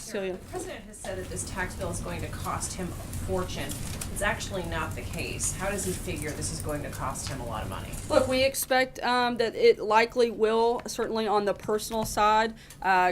Celia. The president has said that this tax bill is going to cost him a fortune. It's actually not the case. How does he figure this is going to cost him a lot of money? Look, we expect that it likely will, certainly on the personal side,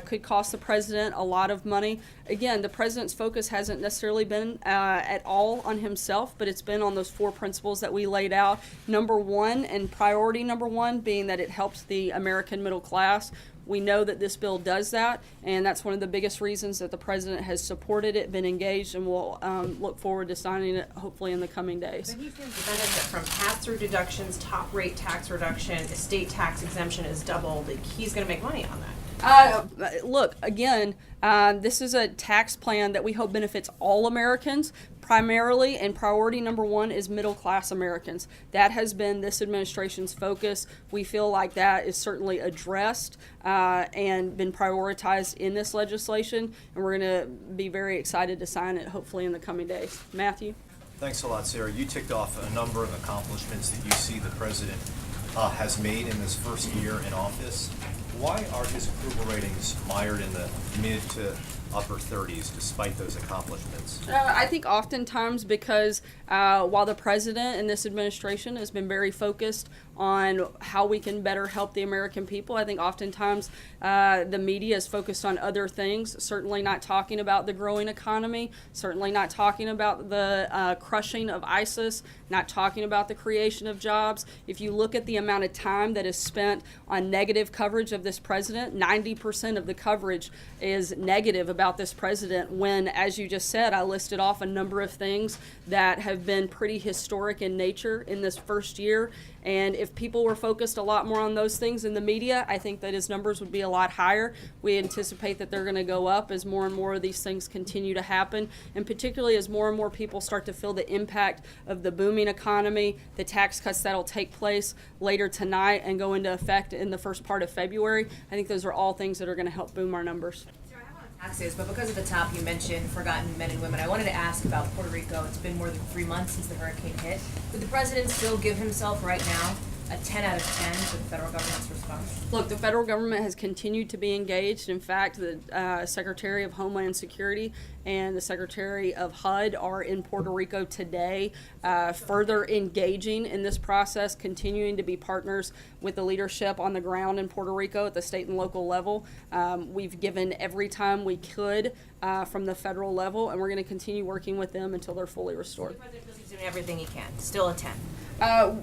could cost the president a lot of money. Again, the president's focus hasn't necessarily been at all on himself, but it's been on those four principles that we laid out. Number one, and priority number one, being that it helps the American middle class. We know that this bill does that, and that's one of the biggest reasons that the president has supported it, been engaged, and will look forward to signing it hopefully in the coming days. But he thinks the benefit from pass-through deductions, top rate tax reduction, estate tax exemption is doubled. He's going to make money on that. Look, again, this is a tax plan that we hope benefits all Americans primarily, and priority number one is middle class Americans. That has been this administration's focus. We feel like that is certainly addressed and been prioritized in this legislation, and we're going to be very excited to sign it hopefully in the coming days. Matthew? Thanks a lot, Sarah. You ticked off a number of accomplishments that you see the president has made in this first year in office. Why are his approval ratings mired in the mid to upper 30s despite those accomplishments? I think oftentimes because while the president and this administration has been very focused on how we can better help the American people, I think oftentimes the media is focused on other things, certainly not talking about the growing economy, certainly not talking about the crushing of ISIS, not talking about the creation of jobs. If you look at the amount of time that is spent on negative coverage of this president, 90% of the coverage is negative about this president when, as you just said, I listed off a number of things that have been pretty historic in nature in this first year. And if people were focused a lot more on those things in the media, I think that his numbers would be a lot higher. We anticipate that they're going to go up as more and more of these things continue to happen, and particularly as more and more people start to feel the impact of the booming economy, the tax cuts that will take place later tonight and go into effect in the first part of February. I think those are all things that are going to help boom our numbers. Taxes, but because of the top you mentioned, forgotten men and women, I wanted to ask about Puerto Rico. It's been more than 3 months since the hurricane hit. Would the president still give himself right now a 10 out of 10 for the federal government's response? Look, the federal government has continued to be engaged. In fact, the Secretary of Homeland Security and the Secretary of HUD are in Puerto Rico today, further engaging in this process, continuing to be partners with the leadership on the ground in Puerto Rico at the state and local level. We've given every time we could from the federal level, and we're going to continue working with them until they're fully restored. The president feels he's doing everything he can. Still a 10.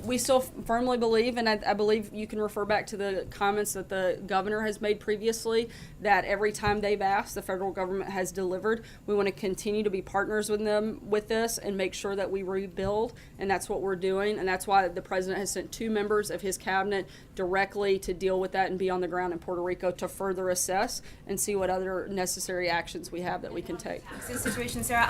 We still firmly believe, and I believe you can refer back to the comments that the governor has made previously, that every time they've asked, the federal government has delivered. We want to continue to be partners with them with this and make sure that we rebuild, and that's what we're doing, and that's why the president has sent 2 members of his cabinet directly to deal with that and be on the ground in Puerto Rico to further assess and see what other necessary actions we have that we can take. This situation, Sarah,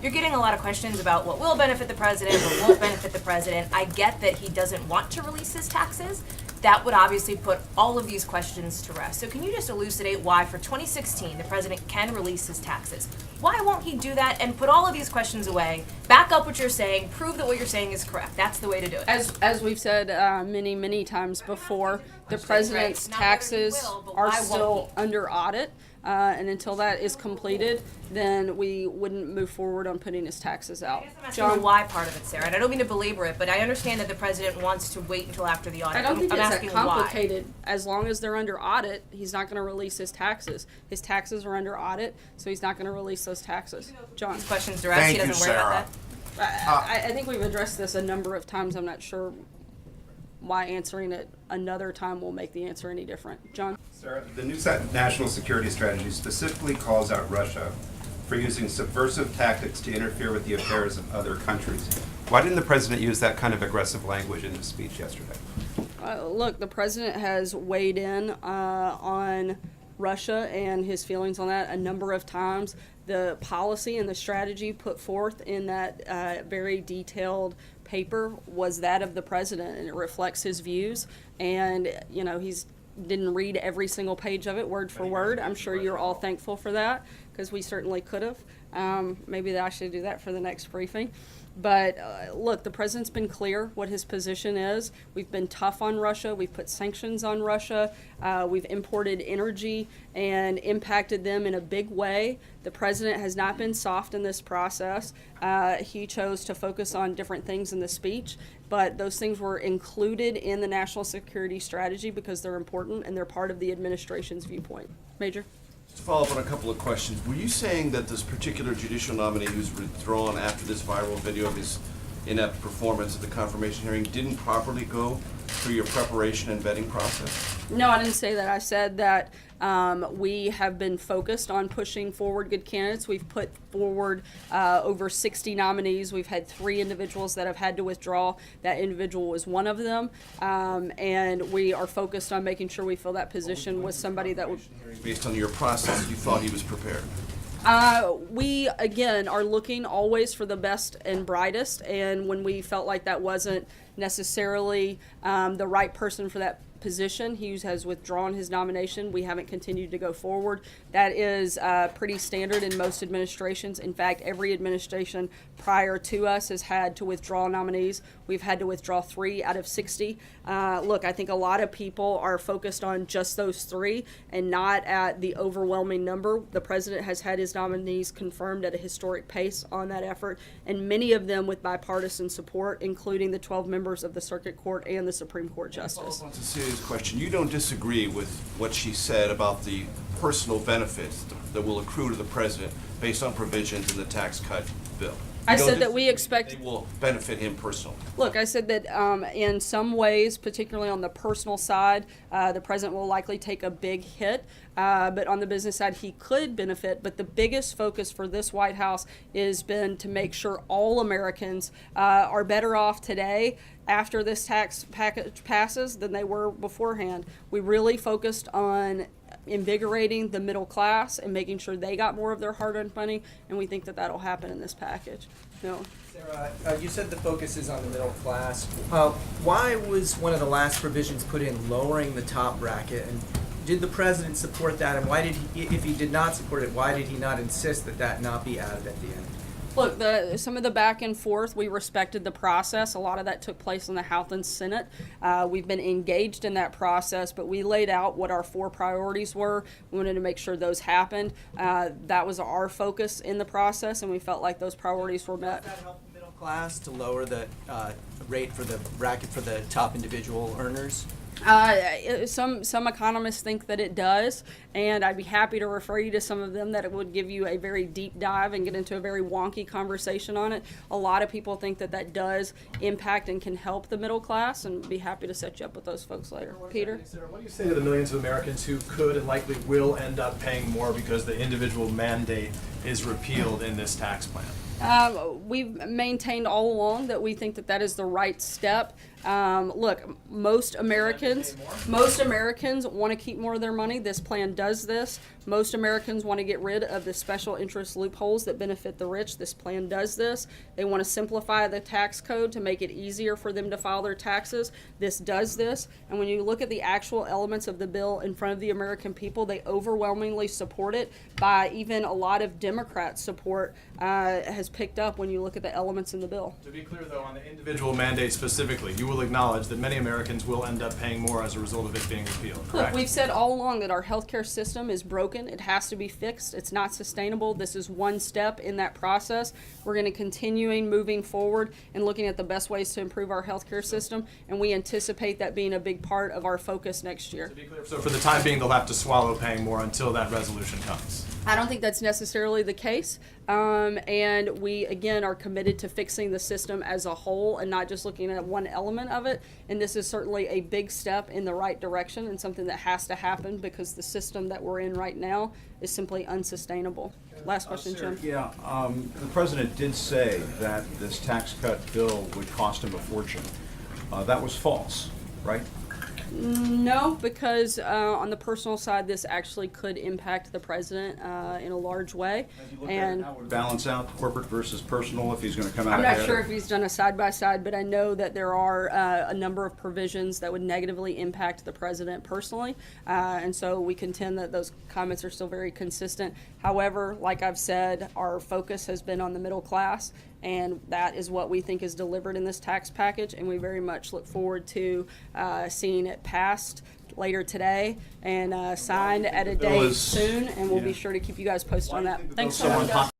you're getting a lot of questions about what will benefit the president, what won't benefit the president. I get that he doesn't want to release his taxes. That would obviously put all of these questions to rest. So can you just elucidate why for 2016 the president can release his taxes? Why won't he do that and put all of these questions away, back up what you're saying, prove that what you're saying is correct? That's the way to do it. As we've said many times before, the president's taxes are still under audit. And until that is completed, then we wouldn't move forward on putting his taxes out. I'm asking the why part of it, Sarah, and I don't mean to belabor it, but I understand that the president wants to wait until after the audit. I don't think I'm it's that asking complicated. why. As long as they're under audit, he's not going to release his taxes. His taxes are under audit, so he's not going to release those taxes. John? These questions direct, he doesn't worry about that. I think we've addressed this a number of times. I'm not sure why answering it another time will make the answer any different. John? Sarah, the new national security strategy specifically calls out Russia for using subversive tactics to interfere with the affairs of other countries. Why didn't the president use that kind of aggressive language in his speech yesterday? Look, the president has weighed in on Russia and his feelings on that a number of times. The policy and the strategy put forth in that very detailed paper was that of the president, and it reflects his views. And he's didn't read every single page of it word for word. I'm sure you're all thankful for that, because we certainly could have. Maybe that I should do that for the next briefing. But look, the president's been clear what his position is. We've been tough on Russia. We've put sanctions on Russia. We've imported energy and impacted them in a big way. The president has not been soft in this process. He chose to focus on different things in the speech, but those things were included in the national security strategy because they're important and they're part of the administration's viewpoint. Major? To follow up on a couple of questions, were you saying that this particular judicial nominee who's withdrawn after this viral video of his inept performance at the confirmation hearing didn't properly go through your preparation and vetting process? No, I didn't say that. I said that we have been focused on pushing forward good candidates. We've put forward over 60 nominees. We've had 3 individuals that have had to withdraw. That individual was one of them. And we are focused on making sure we fill that position with somebody that would... Based on your process, you thought he was prepared? We, again, are looking always for the best and brightest, and when we felt like that wasn't necessarily the right person for that position, he has withdrawn his nomination. We haven't continued to go forward. That is pretty standard in most administrations. In fact, every administration prior to us has had to withdraw nominees. We've had to withdraw 3 out of 60. Look, I think a lot of people are focused on just those 3 and not at the overwhelming number. The president has had his nominees confirmed at a historic pace on that effort, and many of them with bipartisan support, including the 12 members of the Circuit Court and the Supreme Court Justice. It's a serious question. You don't disagree with what she said about the personal benefits that will accrue to the president based on provisions in the tax cut bill? I said that we expect they will benefit him personally. Look, I said that in some ways, particularly on the personal side, the president will likely take a big hit. But on the business side, he could benefit. But the biggest focus for this White House has been to make sure all Americans are better off today after this tax package passes than they were beforehand. We really focused on invigorating the middle class and making sure they got more of their hard-earned money, and we think that that'll happen in this package. No. Sarah, you said the focus is on the middle class. Why was one of the last provisions put in lowering the top bracket, and did the president support that, and why did he, if he did not support it, why did he not insist that that not be added at the end? Look, some of the back and forth, we respected the process. A lot of that took place in the House and Senate. We've been engaged in that process, but we laid out what our 4 priorities were. We wanted to make sure those happened. That was our focus in the process, and we felt like those priorities were met. Does that help the middle class to lower the rate for the bracket for the top individual earners? Some economists think that it does, and I'd be happy to refer you to some of them that it would give you a very deep dive and get into a very wonky conversation on it. A lot of people think that that does impact and can help the middle class, and be happy to set you up with those folks later. Peter? Sarah, what do you say to the millions of Americans who could and likely will end up paying more because the individual mandate is repealed in this tax plan? We've maintained all along that we think that that is the right step. Look, most Americans want to keep more of their money. This plan does this. Most Americans want to get rid of the special interest loopholes that benefit the rich. This plan does this. They want to simplify the tax code to make it easier for them to file their taxes. This does this. And when you look at the actual elements of the bill in front of the American people, they overwhelmingly support it. By even a lot of Democrats' support has picked up when you look at the elements in the bill. To be clear, though, on the individual mandate specifically, you will acknowledge that many Americans will end up paying more as a result of it being repealed, correct? Look, we've said all along that our healthcare system is broken. It has to be fixed. It's not sustainable. This is one step in that process. We're going to continue moving forward and looking at the best ways to improve our healthcare system, and we anticipate that being a big part of our focus next year. To be clear, so for the time being, they'll have to swallow paying more until that resolution comes. I don't think that's necessarily the case, and we, again, are committed to fixing the system as a whole and not just looking at one element of it, and this is certainly a big step in the right direction and something that has to happen because the system that we're in right now is simply unsustainable. Last question, Jim. Yeah, the president did say that this tax cut bill would cost him a fortune. That was false, right? No, because on the personal side, this actually could impact the president in a large way. And How would balance out corporate versus personal if he's going to come out I'm not ahead? sure if he's done a side-by-side, but I know that there are a number of provisions that would negatively impact the president personally. And so we contend that those comments are still very consistent. However, like I've said, our focus has been on the middle class, and that is what we think is delivered in this tax package, and we very much look forward to seeing it passed later today and signed at a bill date is- soon, and we'll be yeah. sure to keep you guys posted on that. Thanks so so much, unpopular? guys.